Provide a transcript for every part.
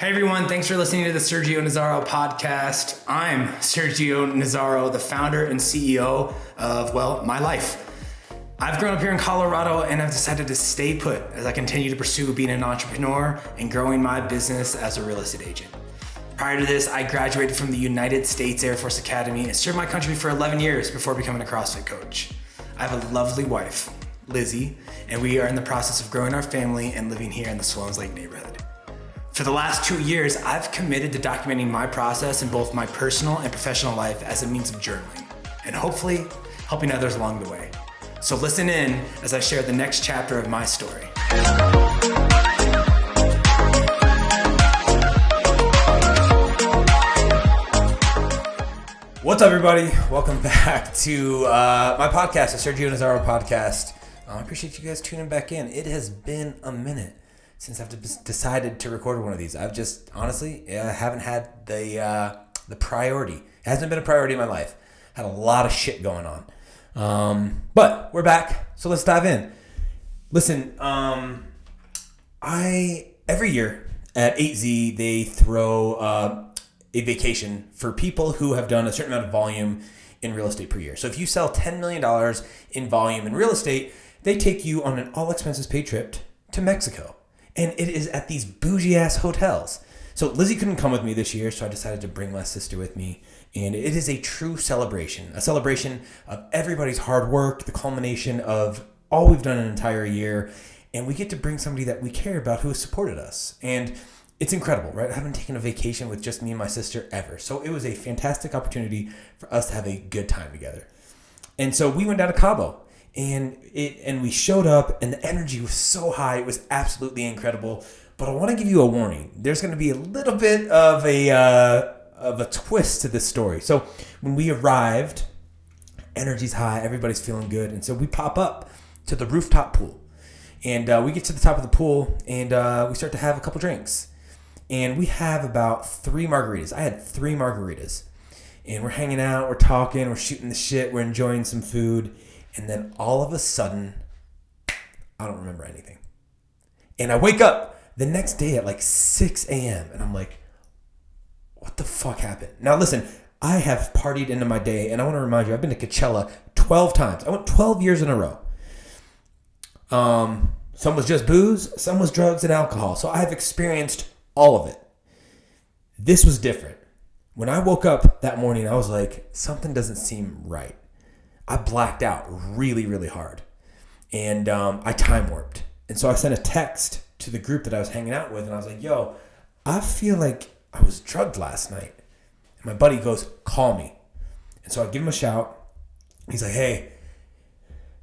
Hey everyone, thanks for listening to the Sergio Nazzaro podcast. I'm Sergio Nazzaro, the founder and CEO of, my life. I've grown up here in Colorado and I've decided to stay put as I continue to pursue being an entrepreneur and growing my business as a real estate agent. Prior to this, I graduated from the United States Air Force Academy and served my country for 11 years before becoming a CrossFit coach. I have a lovely wife, Lizzie, and we are in the process of growing our family and living here in the Swans Lake neighborhood. For the last 2 years, I've committed to documenting my process in both my personal and professional life as a means of journaling, and hopefully helping others along the way. So listen in as I share the next chapter of my story. What's up, everybody? Welcome back to my podcast, the Sergio Nazzaro podcast. I appreciate you guys tuning back in. It has been a minute since I've decided to record one of these. I've just, honestly, I haven't had the priority. It hasn't been a priority in my life. Had a lot of shit going on. But we're back, so let's dive in. Listen, every year at 8Z, they throw a vacation for people who have done a certain amount of volume in real estate per year. So if you sell $10 million in volume in real estate, they take you on an all-expenses paid trip to Mexico. And it is at these bougie-ass hotels. So Lizzie couldn't come with me this year, so I decided to bring my sister with me. And it is a true celebration. A celebration of everybody's hard work, the culmination of all we've done an entire year. And we get to bring somebody that we care about who has supported us. And it's incredible, right? I haven't taken a vacation with just me and my sister ever. So it was a fantastic opportunity for us to have a good time together. And so we went down to Cabo. And we showed up and the energy was so high. It was absolutely incredible. But I want to give you a warning. There's going to be a little bit of a twist to this story. So when we arrived, energy's high, everybody's feeling good. And so we pop up to the rooftop pool. And we get to the top of the pool and we start to have a couple drinks. And we have about 3 margaritas. I had 3 margaritas. And we're hanging out, we're talking, we're shooting the shit, we're enjoying some food. And then all of a sudden, I don't remember anything. And I wake up the next day at like 6 a.m. And I'm like, what the fuck happened? Now listen, I have partied into my day. And I want to remind you, I've been to Coachella 12 times. I went 12 years in a row. Some was just booze. Some was drugs and alcohol. So I've experienced all of it. This was different. When I woke up that morning, I was like, something doesn't seem right. I blacked out really, really hard. And I time warped. And so I sent a text to the group that I was hanging out with. And I was like, yo, I feel like I was drugged last night. And my buddy goes, call me. And so I give him a shout. He's like, hey,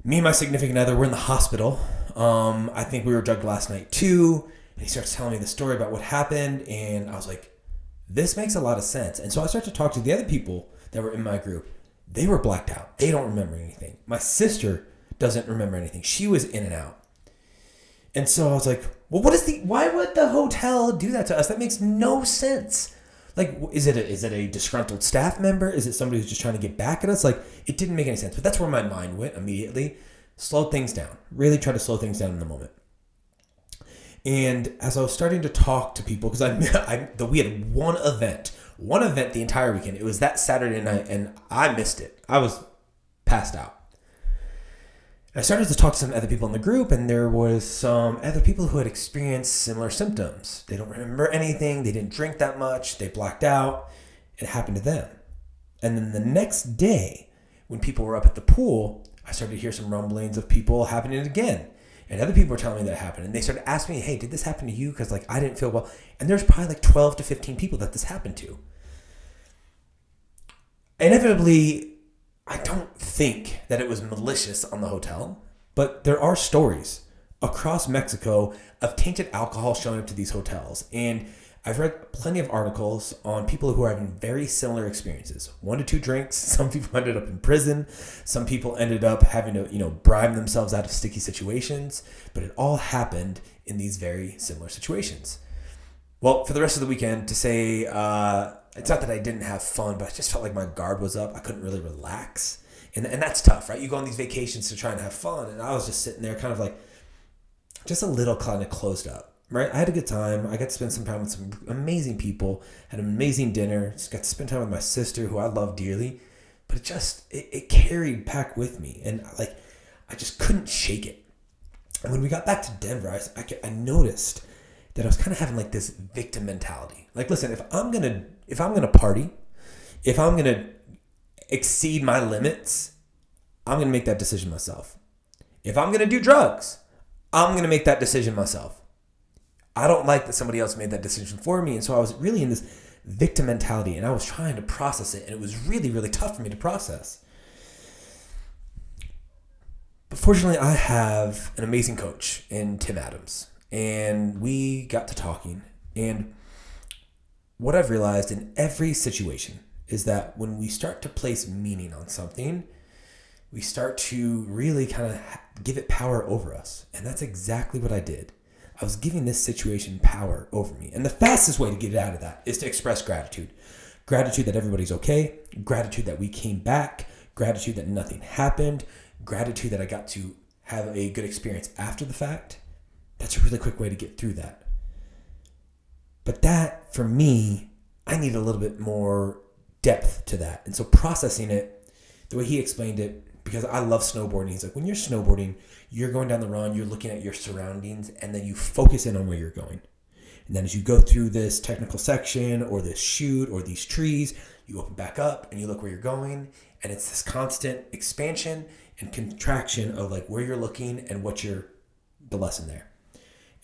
me and my significant other, we're in the hospital. I think we were drugged last night too. And he starts telling me the story about what happened. And I was like, this makes a lot of sense. And so I started to talk to the other people that were in my group. They were blacked out. They don't remember anything. My sister doesn't remember anything. She was in and out. And so I was like, well, why would the hotel do that to us? That makes no sense. Like, is it a disgruntled staff member? Is it somebody who's just trying to get back at us? Like, it didn't make any sense. But that's where my mind went immediately. Slowed things down. Really tried to slow things down in the moment. And as I was starting to talk to people, because we had one event the entire weekend. It was that Saturday night, and I missed it. I was passed out. I started to talk to some other people in the group, and there was some other people who had experienced similar symptoms. They don't remember anything. They didn't drink that much. They blacked out. It happened to them. And then the next day, when people were up at the pool, I started to hear some rumblings of people happening again. And other people were telling me that it happened. And they started asking me, hey, did this happen to you? Because I didn't feel well. And there's probably like 12 to 15 people that this happened to. Inevitably, I don't think that it was malicious on the hotel, but there are stories across Mexico of tainted alcohol showing up to these hotels. And I've read plenty of articles on people who are having very similar experiences. 1 to 2 drinks. Some people ended up in prison. Some people ended up having to, bribe themselves out of sticky situations. But it all happened in these very similar situations. Well, for the rest of the weekend, to say, it's not that I didn't have fun, but I just felt like my guard was up. I couldn't really relax. And that's tough, right? You go on these vacations to try and have fun. And I was just sitting there kind of like, just a little kind of closed up. right? I had a good time. I got to spend some time with some amazing people, had an amazing dinner, just got to spend time with my sister who I love dearly, but it carried back with me. And like, I just couldn't shake it. And when we got back to Denver, I noticed that I was kind of having like this victim mentality. Like, listen, if I'm gonna party, if I'm gonna exceed my limits, I'm gonna make that decision myself. If I'm gonna do drugs, I'm gonna make that decision myself. I don't like that somebody else made that decision for me, and so I was really in this victim mentality, and I was trying to process it, and it was really, really tough for me to process. But fortunately, I have an amazing coach in Tim Adams, and we got to talking. And what I've realized in every situation is that when we start to place meaning on something, we start to really kind of give it power over us. And that's exactly what I did. I was giving this situation power over me. And the fastest way to get out of that is to express gratitude. Gratitude that everybody's okay. Gratitude that we came back. Gratitude that nothing happened. Gratitude that I got to have a good experience after the fact. That's a really quick way to get through that. But that, for me, I need a little bit more depth to that. And so processing it, the way he explained it, because I love snowboarding, he's like, when you're snowboarding, you're going down the run, you're looking at your surroundings, and then you focus in on where you're going. And then as you go through this technical section or this chute or these trees, you open back up and you look where you're going. And it's this constant expansion and contraction of like where you're looking and the lesson there.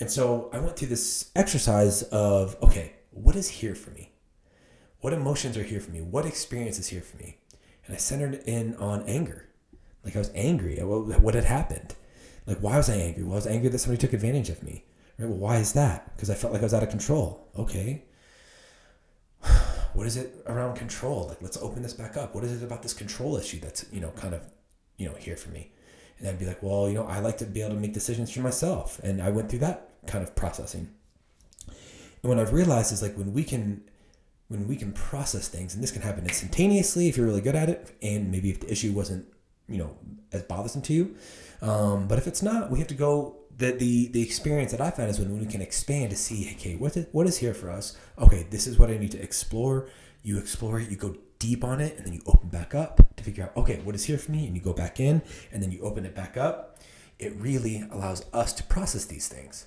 And so I went through this exercise of, okay, what is here for me? What emotions are here for me? What experience is here for me? And I centered in on anger. Like I was angry at what had happened. Like, why was I angry? Well, I was angry that somebody took advantage of me. Right? Well, why is that? Because I felt like I was out of control. Okay. What is it around control? Like, let's open this back up. What is it about this control issue that's, kind of, here for me? And I'd be like, well, I like to be able to make decisions for myself. And I went through that kind of processing. And what I've realized is like when we can process things, and this can happen instantaneously if you're really good at it, and maybe if the issue wasn't, as bothersome to you. But if it's not, we have to go, the experience that I found is when we can expand to see, okay, what is here for us? Okay, this is what I need to explore. You explore it, you go deep on it, and then you open back up to figure out, okay, what is here for me? And you go back in, and then you open it back up. It really allows us to process these things.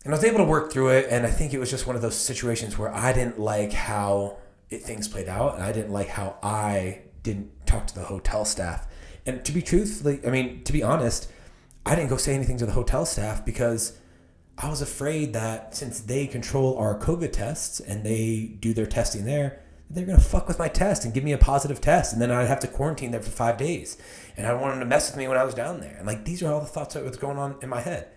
And I was able to work through it, and I think it was just one of those situations where I didn't like how things played out, and I didn't like how I didn't talk to the hotel staff. And to be honest, I didn't go say anything to the hotel staff because I was afraid that since they control our COVID tests and they do their testing there, they're going to fuck with my test and give me a positive test. And then I'd have to quarantine there for 5 days. And I don't want them to mess with me when I was down there. And like, these are all the thoughts that was going on in my head.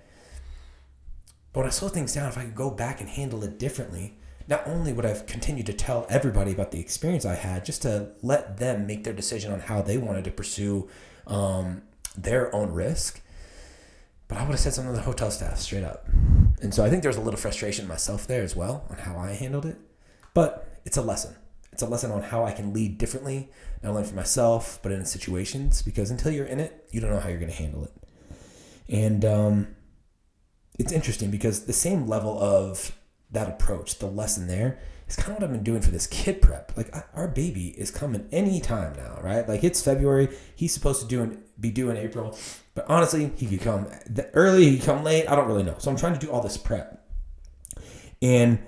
But when I slow things down, if I could go back and handle it differently, not only would I have continued to tell everybody about the experience I had, just to let them make their decision on how they wanted to pursue their own risk, but I would have said something to the hotel staff straight up. And so I think there's a little frustration myself there as well on how I handled it. But it's a lesson. It's a lesson on how I can lead differently, not only for myself, but in situations, because until you're in it, you don't know how you're going to handle it. And it's interesting because the same level of that approach, the lesson there, is kind of what I've been doing for this kid prep. Like, our baby is coming any time now, right? Like, it's February. He's supposed to be due in April. But honestly, he could come early, he could come late. I don't really know. So I'm trying to do all this prep. And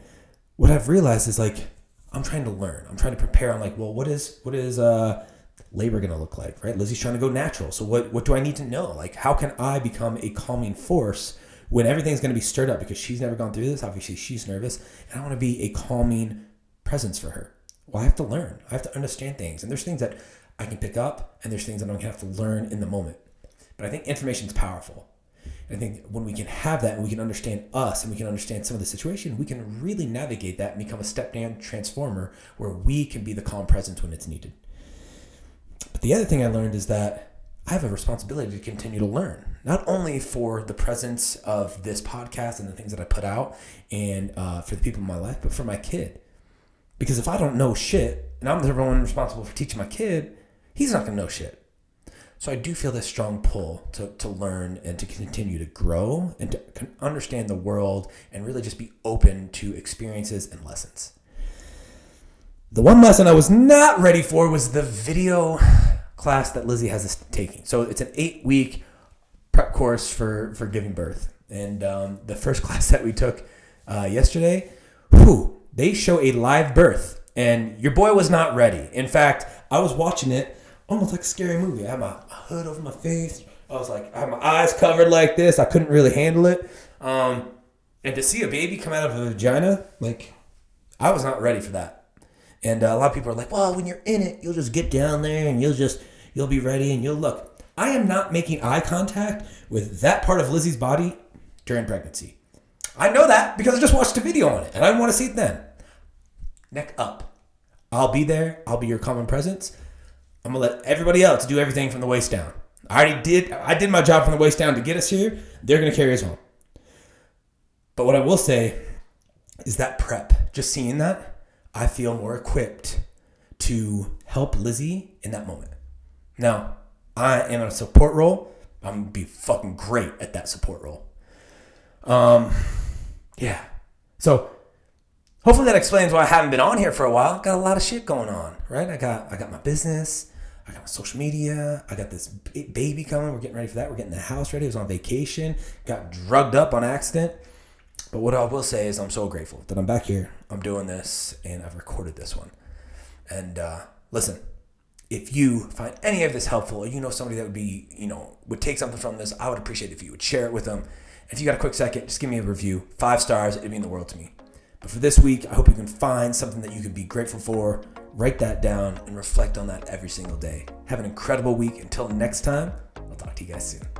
what I've realized is, like, I'm trying to learn. I'm trying to prepare on, like, well, what is labor going to look like, right? Lizzie's trying to go natural. So what do I need to know? Like, how can I become a calming force when everything's going to be stirred up, because she's never gone through this? Obviously, she's nervous, and I want to be a calming presence for her. Well, I have to learn. I have to understand things. And there's things that I can pick up, and there's things that I'm going to have to learn in the moment. But I think information is powerful. And I think when we can have that, and we can understand us, and we can understand some of the situation, we can really navigate that and become a step-down transformer where we can be the calm presence when it's needed. But the other thing I learned is that I have a responsibility to continue to learn, not only for the presence of this podcast and the things that I put out and for the people in my life, but for my kid. Because if I don't know shit and I'm the one responsible for teaching my kid, he's not going to know shit. So I do feel this strong pull to learn and to continue to grow and to understand the world and really just be open to experiences and lessons. The one lesson I was not ready for was the video class that Lizzie has taking. So it's an 8-week prep course for giving birth. And the first class that we took yesterday, they show a live birth. And your boy was not ready. In fact, I was watching it almost like a scary movie. I had my hood over my face. I had my eyes covered like this. I couldn't really handle it. And to see a baby come out of a vagina, I was not ready for that. And a lot of people are like, well, when you're in it, you'll just get down there and you'll be ready and you'll look. I am not making eye contact with that part of Lizzie's body during pregnancy. I know that because I just watched a video on it and I want to see it then. Neck up. I'll be there. I'll be your common presence. I'm going to let everybody else do everything from the waist down. I did my job from the waist down to get us here. They're going to carry us home. But what I will say is that prep, just seeing that, I feel more equipped to help Lizzie in that moment. Now, I am in a support role. I'm going to be fucking great at that support role. Yeah. So hopefully that explains why I haven't been on here for a while. Got a lot of shit going on, right? I got my business. I got my social media. I got this baby coming. We're getting ready for that. We're getting the house ready. I was on vacation. Got drugged up on accident. But what I will say is I'm so grateful that I'm back here. I'm doing this, and I've recorded this one. And listen, if you find any of this helpful, or you know somebody that would take something from this, I would appreciate it if you would share it with them. If you got a quick second, just give me a review. 5 stars. It'd mean the world to me. But for this week, I hope you can find something that you can be grateful for, write that down, and reflect on that every single day. Have an incredible week. Until next time, I'll talk to you guys soon.